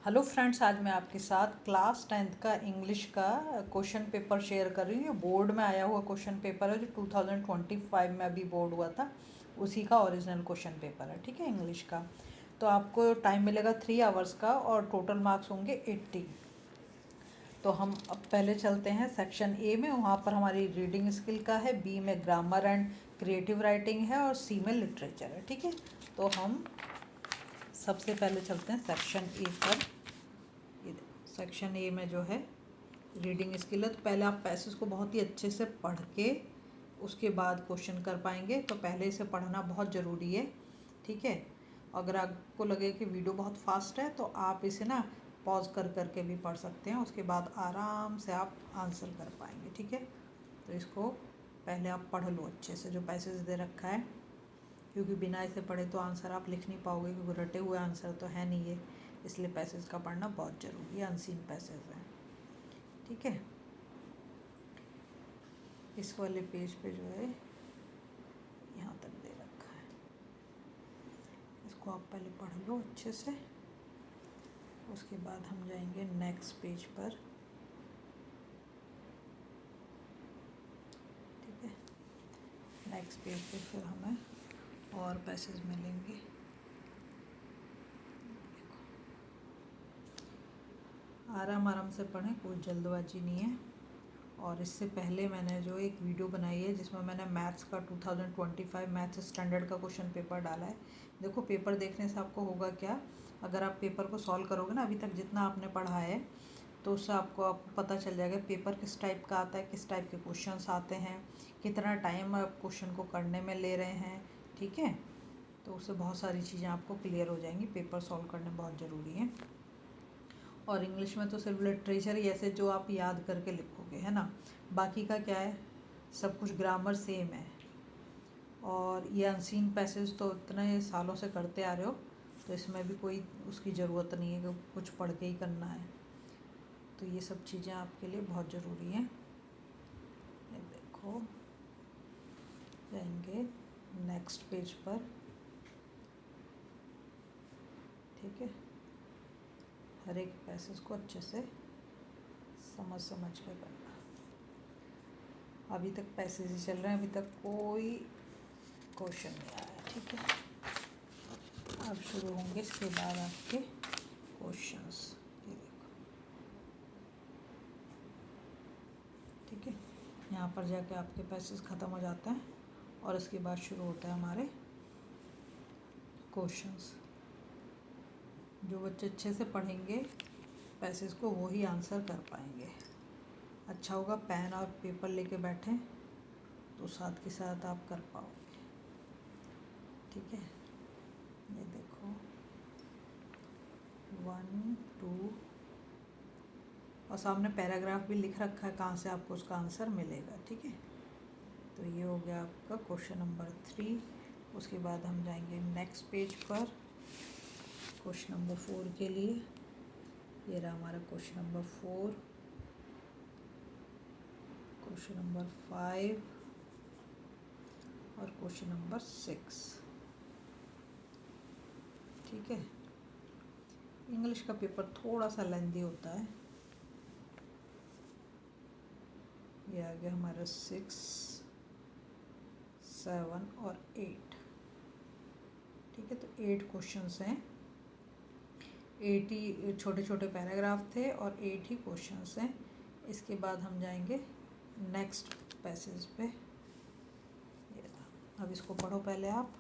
Hello friends, आज मैं आपके साथ क्लास 10th का इंग्लिश का क्वेश्चन पेपर शेयर कर रही हूँ। बोर्ड में आया हुआ क्वेश्चन पेपर है जो 2025 में अभी बोर्ड हुआ था, उसी का ओरिजिनल क्वेश्चन पेपर है। ठीक है, इंग्लिश का। तो आपको टाइम मिलेगा 3 आवर्स का और टोटल मार्क्स होंगे 80। तो हम अब पहले चलते हैं सेक्शन ए में। वहाँ पर हमारी रीडिंग स्किल का है, बी में ग्रामर एंड क्रिएटिव राइटिंग है और सी में लिटरेचर है। ठीक है, तो हम सबसे पहले चलते हैं सेक्शन ए पर। ये सेक्शन ए में जो है रीडिंग स्किल है, तो पहले आप पैसेज को बहुत ही अच्छे से पढ़ के उसके बाद क्वेश्चन कर पाएंगे। तो पहले इसे पढ़ना बहुत ज़रूरी है। ठीक है, अगर आपको लगे कि वीडियो बहुत फास्ट है तो आप इसे ना पॉज कर करके भी पढ़ सकते हैं, उसके बाद आराम से आप आंसर कर पाएंगे। ठीक है, तो इसको पहले आप पढ़ लो अच्छे से जो पैसेज दे रखा है, क्योंकि बिना इसे पढ़े तो आंसर आप लिख नहीं पाओगे, क्योंकि रटे हुए आंसर तो है नहीं ये, इसलिए पैसेज का पढ़ना बहुत ज़रूरी है। अनसीन पैसेज है। ठीक है, इस वाले पेज पे जो है यहाँ तक दे रखा है, इसको आप पहले पढ़ लो अच्छे से। उसके बाद हम जाएंगे नेक्स्ट पेज पर। ठीक है, नेक्स्ट पेज पे फिर हमें और पैसेज मिलेंगे। आराम आराम से पढ़ें, कोई जल्दबाजी नहीं है। और इससे पहले मैंने जो एक वीडियो बनाई है जिसमें मैंने मैथ्स का 2025 मैथ्स स्टैंडर्ड का क्वेश्चन पेपर डाला है। देखो, पेपर देखने से आपको होगा क्या, अगर आप पेपर को सॉल्व करोगे ना अभी तक जितना आपने पढ़ा है, तो उससे आपको पता चल जाएगा पेपर किस टाइप का आता है, किस टाइप के क्वेश्चंस आते हैं, कितना टाइम आप क्वेश्चन को करने में ले रहे हैं। ठीक है, तो उससे बहुत सारी चीज़ें आपको क्लियर हो जाएंगी। पेपर सॉल्व करने बहुत ज़रूरी है। और इंग्लिश में तो सिर्फ लिटरेचर ही ऐसे जो आप याद करके लिखोगे, है ना। बाकी का क्या है, सब कुछ ग्रामर सेम है। और ये अनसीन पैसेज तो इतने सालों से करते आ रहे हो, तो इसमें भी कोई उसकी ज़रूरत नहीं है कि कुछ पढ़ के ही करना है। तो ये सब चीज़ें आपके लिए बहुत ज़रूरी हैं। ये देखो, जाएंगे नेक्स्ट पेज पर। ठीक है, हर एक पैसेज को अच्छे से समझ कर करना। अभी तक पैसेज ही चल रहे हैं, अभी तक कोई क्वेश्चन नहीं आया। ठीक है, अब शुरू होंगे इसके बाद आपके क्वेश्चंस। ये देखो, ठीक है, यहाँ पर जाके आपके पैसेज ख़त्म हो जाते हैं और इसके बाद शुरू होता है हमारे क्वेश्चंस। जो बच्चे अच्छे से पढ़ेंगे पैसेज को, वो ही आंसर कर पाएंगे। अच्छा होगा पेन और पेपर लेके बैठें, तो साथ के साथ आप कर पाओगे। ठीक है, ये देखो 1 2, और सामने पैराग्राफ भी लिख रखा है कहाँ से आपको उसका आंसर मिलेगा। ठीक है, तो ये हो गया आपका क्वेश्चन नंबर 3। उसके बाद हम जाएंगे नेक्स्ट पेज पर क्वेश्चन नंबर 4 के लिए। ये रहा हमारा क्वेश्चन नंबर 4, क्वेश्चन नंबर 5 और क्वेश्चन नंबर 6। ठीक है, इंग्लिश का पेपर थोड़ा सा लेंदी होता है। ये आ गया हमारा 6, 7 और 8। ठीक है, तो 8 क्वेश्चंस हैं, 8 ही छोटे छोटे पैराग्राफ थे और 8 ही क्वेश्चंस हैं। इसके बाद हम जाएंगे नेक्स्ट पैसेज पे। ये रहा, अब इसको पढ़ो पहले आप।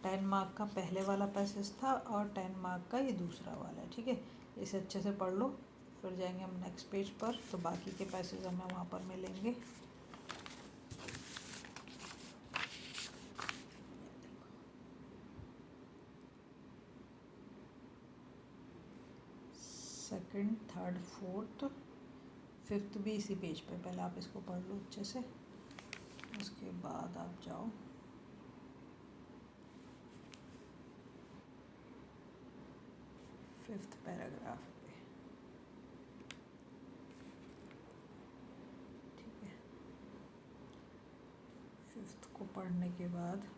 10 मार्क का पहले वाला पैसेज था और 10 मार्क का ये दूसरा वाला है। ठीक है, इसे अच्छे से पढ़ लो, फिर जाएंगे हम नेक्स्ट पेज पर, तो बाकी के पैसेज हमें वहाँ पर मिलेंगे। सेकंड, थर्ड, फोर्थ, फिफ्थ भी इसी पेज पे, पहले आप इसको पढ़ लो अच्छे से। उसके बाद आप जाओ फिफ्थ पैराग्राफ पे। ठीक है, फिफ्थ को पढ़ने के बाद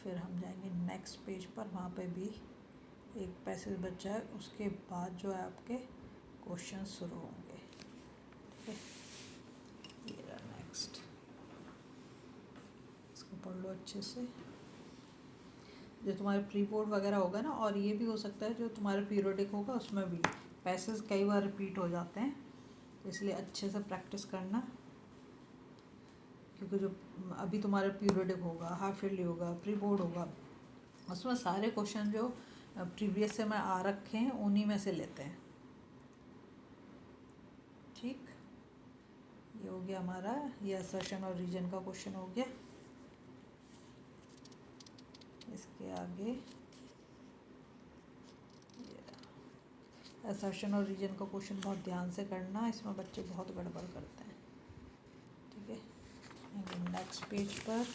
फिर हम जाएंगे नेक्स्ट पेज पर, वहाँ पे भी एक पैसेज बचा है, उसके बाद जो है आपके क्वेश्चन शुरू होंगे। ठीक है, ये रहा नेक्स्ट, इसको पढ़ लो अच्छे से। जो तुम्हारे प्री बोर्ड वगैरह होगा ना, और ये भी हो सकता है जो तुम्हारे पीरियोडिक होगा उसमें भी पैसेज कई बार रिपीट हो जाते हैं, तो इसलिए अच्छे से प्रैक्टिस करना, क्योंकि जो अभी तुम्हारा पीरियोडिक होगा, हाफ ईयरली होगा, प्री बोर्ड होगा, उसमें सारे क्वेश्चन जो प्रीवियस से में आ रखे हैं उन्हीं में से लेते हैं। ठीक, ये हो गया हमारा, ये असर्शन और रीजन का क्वेश्चन हो गया। इसके आगे असर्शन और रीजन का क्वेश्चन बहुत ध्यान से करना, इसमें बच्चे बहुत गड़बड़ करते हैं। ठीक है, नेक्स्ट पेज पर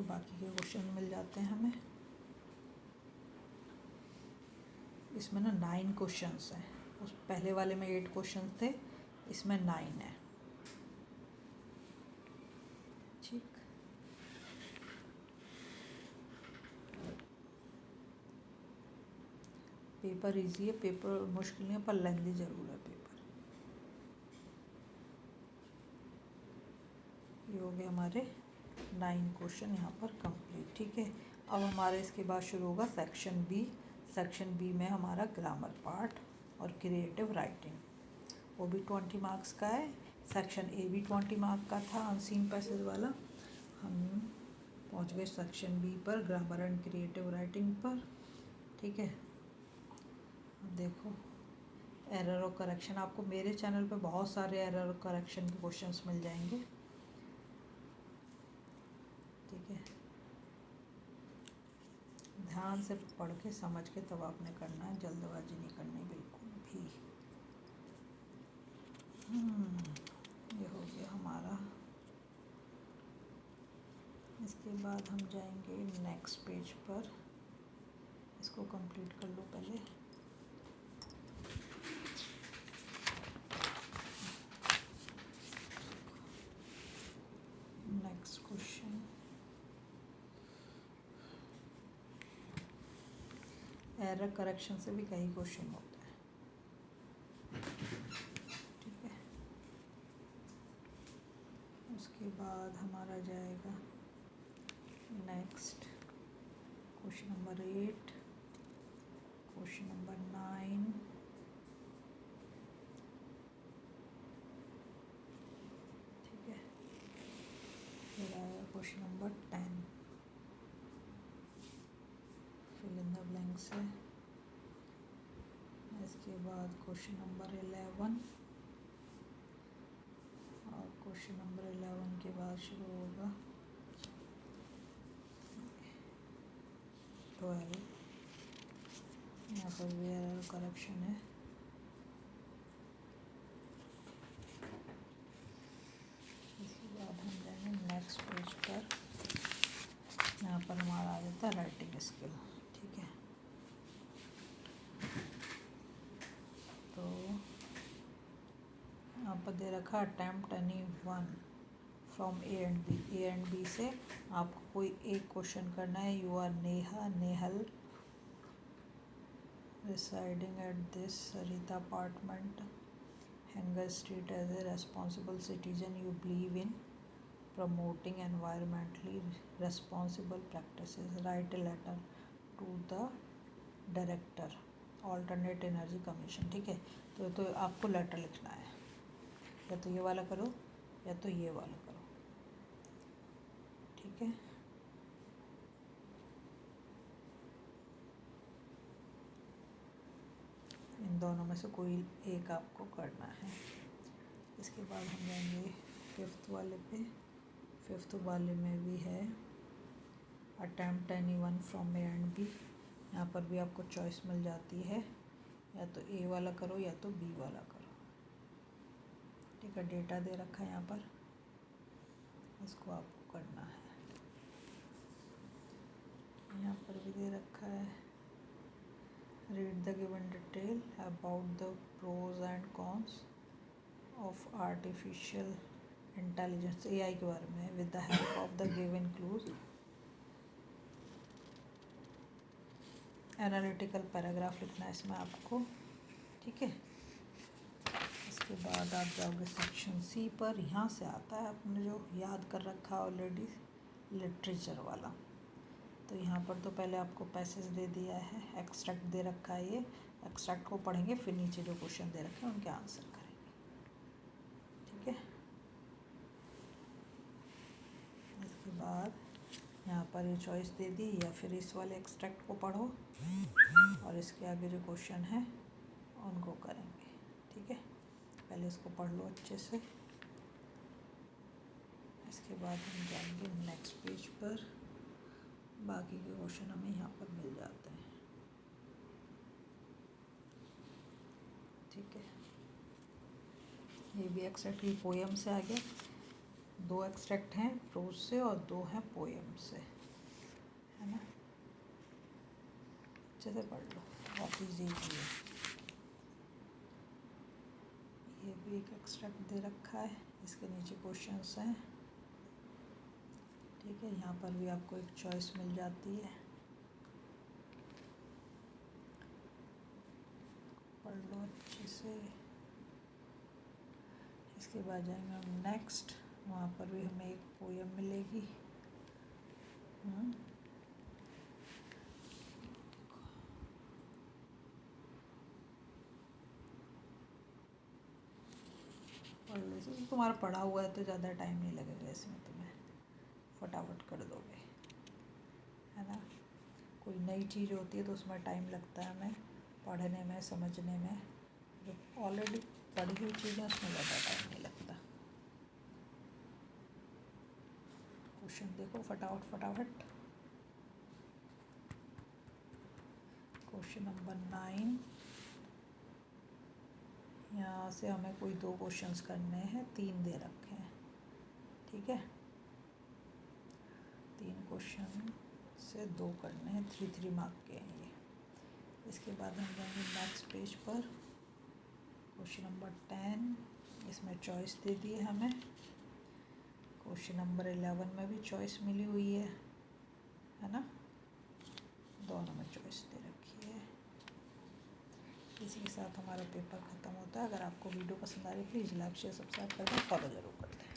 बाकी के क्वेश्चन मिल जाते हैं हमें। इसमें ना 9 क्वेश्चंस हैं, उस पहले वाले में 8 क्वेश्चन थे, इसमें 9 है। ठीक, पेपर इजी है, पेपर मुश्किल नहीं है, पर लेंथी ज़रूर है पेपर। ये हो गए हमारे 9 क्वेश्चन यहाँ पर कंप्लीट। ठीक है, अब हमारे इसके बाद शुरू होगा सेक्शन बी। सेक्शन बी में हमारा ग्रामर पार्ट और क्रिएटिव राइटिंग, वो भी 20 मार्क्स का है। सेक्शन ए भी 20 मार्क का था, अनसीन पैसेज वाला। हम पहुँच गए सेक्शन बी पर, ग्रामर एंड क्रिएटिव राइटिंग पर। ठीक है, देखो एरर और करेक्शन, आपको मेरे चैनल पे बहुत सारे एरर और करेक्शन के क्वेश्चंस मिल जाएंगे। ठीक है, ध्यान से पढ़ के समझ के तब आपने करना है, जल्दबाजी नहीं करनी बिल्कुल भी। ये हो गया हमारा। इसके बाद हम जाएंगे नेक्स्ट पेज पर, इसको कंप्लीट कर लो पहले। नेक्स्ट क्वेश्चन, एरर करेक्शन से भी कई क्वेश्चन होते हैं। ठीक है, उसके बाद हमारा जाएगा next question number 8, question number 9, ठीक है, फिर आएगा question number 10, fill in the blanks है। इसके बाद क्वेश्चन नंबर 11, और क्वेश्चन नंबर 11 के बाद शुरू होगा 12। यहाँ पर भी एरर करेक्शन है। इसके बाद हम जाएंगे नेक्स्ट पेज पर, यहाँ पर हमारा आ जाता है राइटिंग स्किल। ठीक है, तो यहाँ पर दे रखा attempt any one from A and B से आपको कोई एक क्वेश्चन करना है। You are Nehal residing at this Sarita apartment, Hanger Street. As a responsible citizen, you believe in promoting environmentally responsible practices. Write a letter to the director, Alternate Energy Commission. ठीक है, तो आपको लेटर लिखना है, या तो ये वाला करो या तो ये वाला करो। ठीक है, इन दोनों में से कोई एक आपको करना है। इसके बाद हम जाएंगे 5th वाले पे। 5th वाले में भी है attempt any one from A and B. यहाँ पर भी आपको चॉइस मिल जाती है, या तो ए वाला करो या तो बी वाला करो। ठीक है, डेटा दे रखा है यहाँ पर, इसको आपको करना है। यहाँ पर भी दे रखा है read the given detail about the pros and cons of artificial intelligence, AI के बारे में, with the help of the given clues analytical paragraph लिखना है इसमें आपको, ठीक है। इसके बाद आप जाओगे सेक्शन सी पर, यहाँ से आता है आपने जो याद कर रखा है ऑलरेडी, लिटरेचर वाला। तो यहाँ पर तो पहले आपको पैसेज दे दिया है, एक्सट्रैक्ट दे रखा है, ये एक्सट्रैक्ट को पढ़ेंगे, फिर नीचे जो क्वेश्चन दे रखे हैं उनके आंसर करेंगे, ठीक है। इसके बाद यहाँ पर ये चॉइस दे दी, या फिर इस वाले एक्सट्रैक्ट को पढ़ो और इसके आगे जो क्वेश्चन है उनको करेंगे, ठीक है। पहले इसको पढ़ लो अच्छे से, इसके बाद हम जाएंगे नेक्स्ट पेज पर, बाकी के क्वेश्चन हमें यहाँ पर मिल जाते हैं, ठीक है। ये भी एक्सट्रैक्ट ही पोएम से आ गया, 2 एक्सट्रैक्ट हैं प्रोज से और 2 हैं पोएम से, है ना। अच्छे से पढ़ लो, बहुत ईजी है। ये भी एक एक्सट्रैक्ट दे रखा है, इसके नीचे क्वेश्चंस हैं, ठीक है। यहाँ पर भी आपको एक चॉइस मिल जाती है, पढ़ लो अच्छे से। इसके बाद जाएंगे हम नेक्स्ट, वहाँ पर भी हमें एक पोएम मिलेगी, पढ़ लो। तो तुम्हारा पढ़ा हुआ है तो ज़्यादा टाइम नहीं लगेगा इसमें, तुम्हें फटाफट कर दोगे, है ना। कोई नई चीज़ होती है तो उसमें टाइम लगता है हमें पढ़ने में, समझने में। जो ऑलरेडी पढ़ी हुई चीज़ें उसमें ज़्यादा टाइम नहीं लगता। क्वेश्चन देखो फटाफट फटाफट। क्वेश्चन नंबर 9, यहाँ से हमें कोई 2 क्वेश्चंस करने हैं, 3 दे रखे हैं, ठीक है। 3 क्वेश्चन से 2 करने हैं, 3 मार्क के हैं ये। इसके बाद हम जाएंगे नेक्स्ट पेज पर, क्वेश्चन नंबर 10, इसमें चॉइस दे दी है हमें। क्वेश्चन नंबर 11 में भी चॉइस मिली हुई है ना, दोनों में चॉइस दे रखी है। इसी के साथ हमारा पेपर ख़त्म होता है। अगर आपको वीडियो पसंद आ रही है प्लीज़ लाइक शेयर सब्सक्राइब कर दें, फॉलो ज़रूर कर दें।